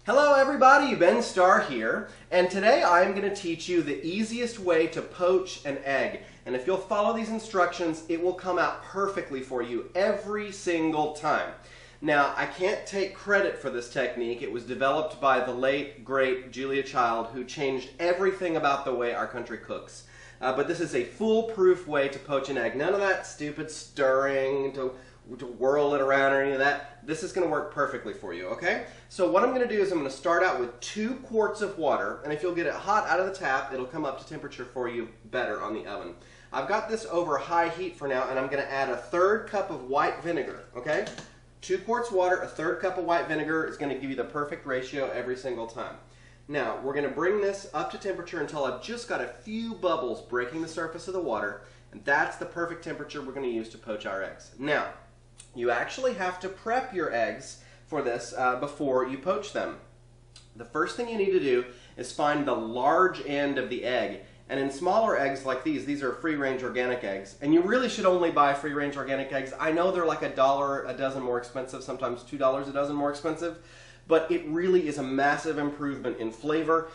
Hello everybody, Ben Starr here, and today I'm going to teach you the easiest way to poach an egg. And if you'll follow these instructions, it will come out perfectly for you every single time. Now, I can't take credit for this technique. It was developed by the late, great Julia Child, who changed everything about the way our country cooks. But this is a foolproof way to poach an egg. None of that stupid stirring to whirl it around or any of that. This is going to work perfectly for you, okay? So what I'm going to do is I'm going to start out with 2 quarts of water, and if you'll get it hot out of the tap, it'll come up to temperature for you better on the oven. I've got this over high heat for now, and I'm going to add a 1/3 cup of white vinegar, okay? 2 quarts water, a 1/3 cup of white vinegar is going to give you the perfect ratio every single time. Now, we're going to bring this up to temperature until I've just got a few bubbles breaking the surface of the water, and that's the perfect temperature we're going to use to poach our eggs. Now, you actually have to prep your eggs for this before you poach them. The first thing you need to do is find the large end of the egg. And in smaller eggs like these are free-range organic eggs. And you really should only buy free-range organic eggs. I know they're like $1 a dozen more expensive, sometimes $2 a dozen more expensive. But it really is a massive improvement in flavor.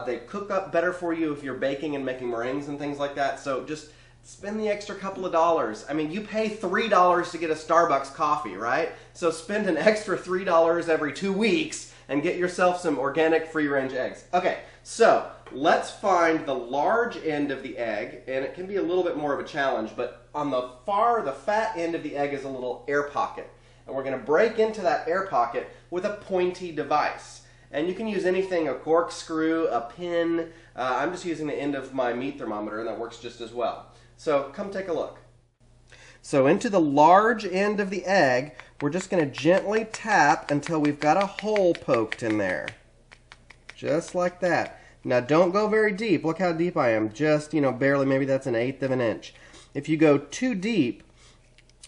They cook up better for you if you're baking and making meringues and things like that. So just spend the extra couple of dollars. I mean, you pay $3 to get a Starbucks coffee, right? So spend an extra $3 every 2 weeks and get yourself some organic free-range eggs. Okay, so let's find the large end of the egg, and it can be a little bit more of a challenge, but on the fat end of the egg is a little air pocket. And we're going to break into that air pocket with a pointy device. And you can use anything, a corkscrew, a pin. I'm just using the end of my meat thermometer, and that works just as well. So come take a look. So into the large end of the egg, we're just going to gently tap until we've got a hole poked in there. Just like that. Now don't go very deep. Look how deep I am. Just, barely, maybe that's 1/8 of an inch. If you go too deep,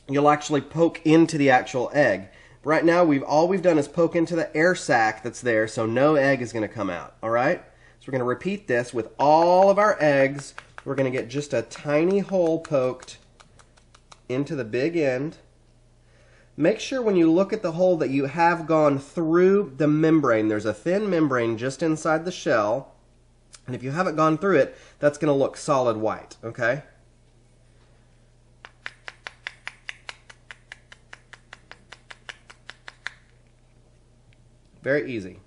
you'll actually poke into the actual egg. Right now, all we've done is poke into the air sac that's there, so no egg is going to come out. All right? So we're going to repeat this with all of our eggs. We're going to get just a tiny hole poked into the big end. Make sure when you look at the hole that you have gone through the membrane. There's a thin membrane just inside the shell. And if you haven't gone through it, that's going to look solid white, okay? Very easy.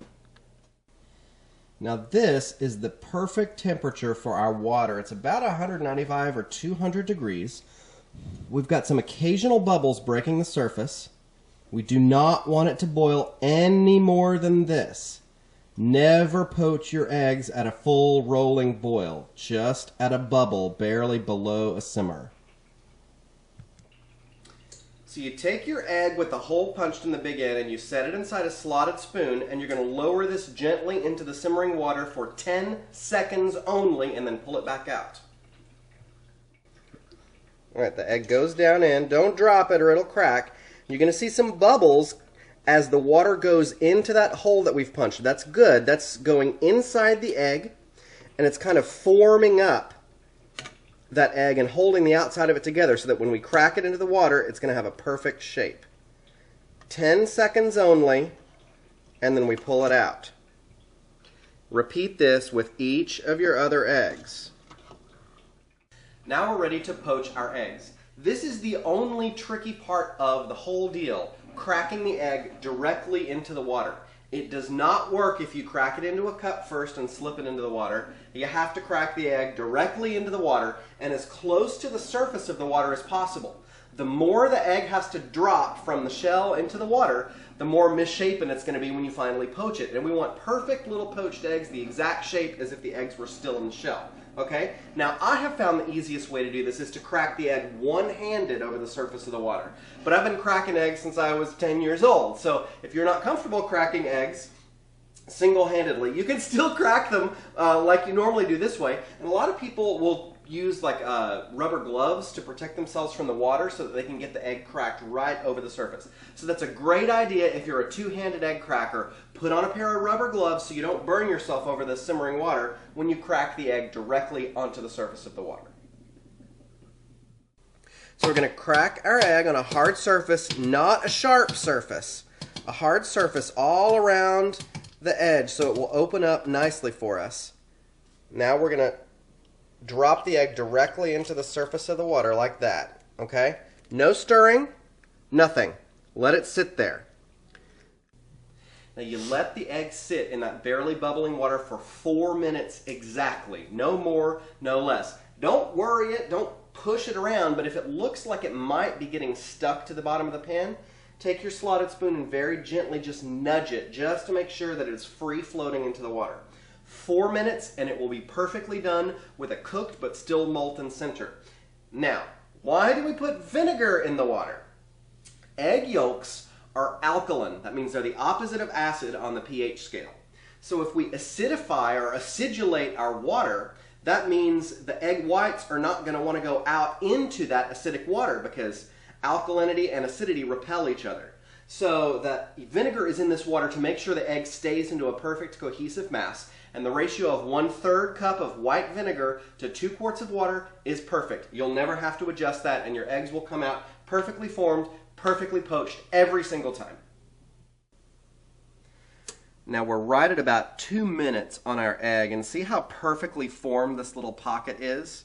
Now this is the perfect temperature for our water. It's about 195 or 200 degrees. We've got some occasional bubbles breaking the surface. We do not want it to boil any more than this. Never poach your eggs at a full rolling boil, just at a bubble barely below a simmer. So you take your egg with the hole punched in the big end and you set it inside a slotted spoon, and you're going to lower this gently into the simmering water for 10 seconds only and then pull it back out. Alright, the egg goes down in. Don't drop it or it'll crack. You're going to see some bubbles as the water goes into that hole that we've punched. That's good. That's going inside the egg, and it's kind of forming up that egg and holding the outside of it together so that when we crack it into the water, it's going to have a perfect shape. 10 seconds only, and then we pull it out. Repeat this with each of your other eggs. Now we're ready to poach our eggs. This is the only tricky part of the whole deal, cracking the egg directly into the water. It does not work if you crack it into a cup first and slip it into the water. You have to crack the egg directly into the water and as close to the surface of the water as possible. The more the egg has to drop from the shell into the water, the more misshapen it's going to be when you finally poach it. And we want perfect little poached eggs, the exact shape as if the eggs were still in the shell. Okay? Now, I have found the easiest way to do this is to crack the egg one-handed over the surface of the water. But I've been cracking eggs since I was 10 years old. So if you're not comfortable cracking eggs single-handedly, you can still crack them like you normally do this way. And a lot of people will use like rubber gloves to protect themselves from the water so that they can get the egg cracked right over the surface. So that's a great idea if you're a two-handed egg cracker. Put on a pair of rubber gloves so you don't burn yourself over the simmering water when you crack the egg directly onto the surface of the water. So we're going to crack our egg on a hard surface, not a sharp surface. A hard surface all around the edge so it will open up nicely for us. Now we're going to drop the egg directly into the surface of the water like that. Okay? No stirring, nothing. Let it sit there. Now you let the egg sit in that barely bubbling water for 4 minutes exactly. No more, no less. Don't worry it, don't push it around, but if it looks like it might be getting stuck to the bottom of the pan, take your slotted spoon and very gently just nudge it just to make sure that it's free floating into the water. 4 minutes and it will be perfectly done with a cooked but still molten center. Now, why do we put vinegar in the water? Egg yolks are alkaline. That means they're the opposite of acid on the pH scale. So if we acidify or acidulate our water, that means the egg whites are not going to want to go out into that acidic water because alkalinity and acidity repel each other. So that vinegar is in this water to make sure the egg stays into a perfect cohesive mass. And the ratio of 1/3 cup of white vinegar to 2 quarts of water is perfect. You'll never have to adjust that and your eggs will come out perfectly formed, perfectly poached every single time. Now we're right at about 2 minutes on our egg, and see how perfectly formed this little pocket is?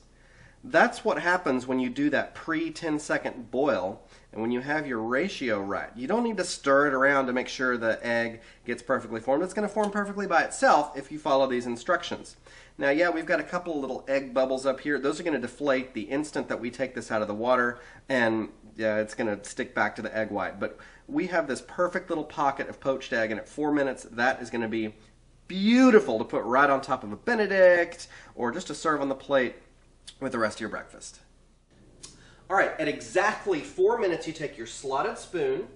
That's what happens when you do that pre-10-second boil and when you have your ratio right. You don't need to stir it around to make sure the egg gets perfectly formed. It's going to form perfectly by itself if you follow these instructions. Now, yeah, we've got a couple of little egg bubbles up here. Those are going to deflate the instant that we take this out of the water, and yeah, it's going to stick back to the egg white. But we have this perfect little pocket of poached egg, and at 4 minutes, that is going to be beautiful to put right on top of a Benedict or just to serve on the plate with the rest of your breakfast. All right, at exactly 4 minutes, you take your slotted spoon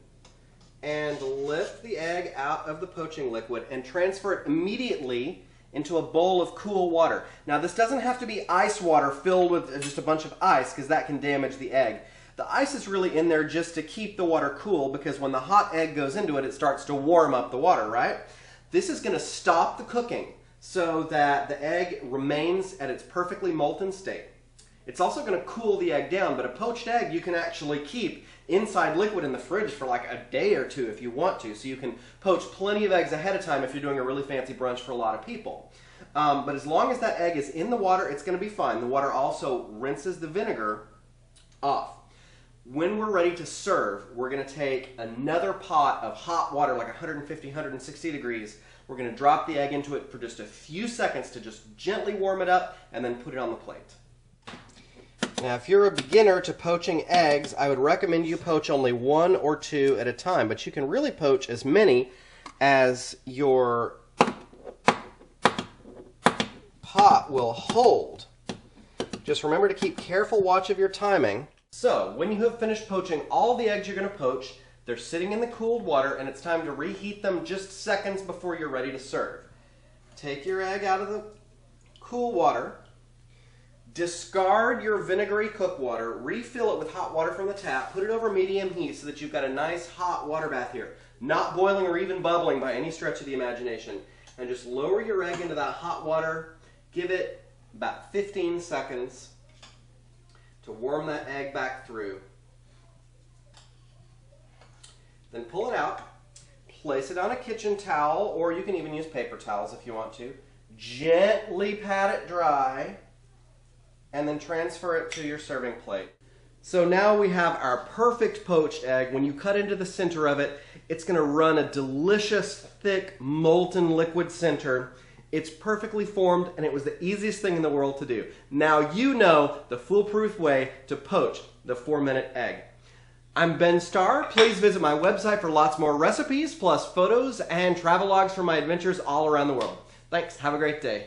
and lift the egg out of the poaching liquid and transfer it immediately into a bowl of cool water. Now, this doesn't have to be ice water filled with just a bunch of ice because that can damage the egg. The ice is really in there just to keep the water cool because when the hot egg goes into it, it starts to warm up the water, right? This is going to stop the cooking so that the egg remains at its perfectly molten state. It's also going to cool the egg down, but a poached egg you can actually keep inside liquid in the fridge for like a day or two if you want to. So you can poach plenty of eggs ahead of time if you're doing a really fancy brunch for a lot of people. But as long as that egg is in the water, it's going to be fine. The water also rinses the vinegar off. When we're ready to serve, we're going to take another pot of hot water, like 150, 160 degrees. We're going to drop the egg into it for just a few seconds to just gently warm it up and then put it on the plate. Now, if you're a beginner to poaching eggs, I would recommend you poach only 1 or 2 at a time, but you can really poach as many as your pot will hold. Just remember to keep careful watch of your timing. So, when you have finished poaching all the eggs you're going to poach, they're sitting in the cooled water and it's time to reheat them just seconds before you're ready to serve. Take your egg out of the cool water. Discard your vinegary cook water, refill it with hot water from the tap, put it over medium heat so that you've got a nice hot water bath here. Not boiling or even bubbling by any stretch of the imagination. And just lower your egg into that hot water, give it about 15 seconds to warm that egg back through. Then pull it out, place it on a kitchen towel, or you can even use paper towels if you want to. Gently pat it dry, and then transfer it to your serving plate. So now we have our perfect poached egg. When you cut into the center of it, it's going to run a delicious, thick, molten liquid center. It's perfectly formed, and it was the easiest thing in the world to do. Now you know the foolproof way to poach the 4-minute egg. I'm Ben Starr. Please visit my website for lots more recipes, plus photos and travelogues from my adventures all around the world. Thanks. Have a great day.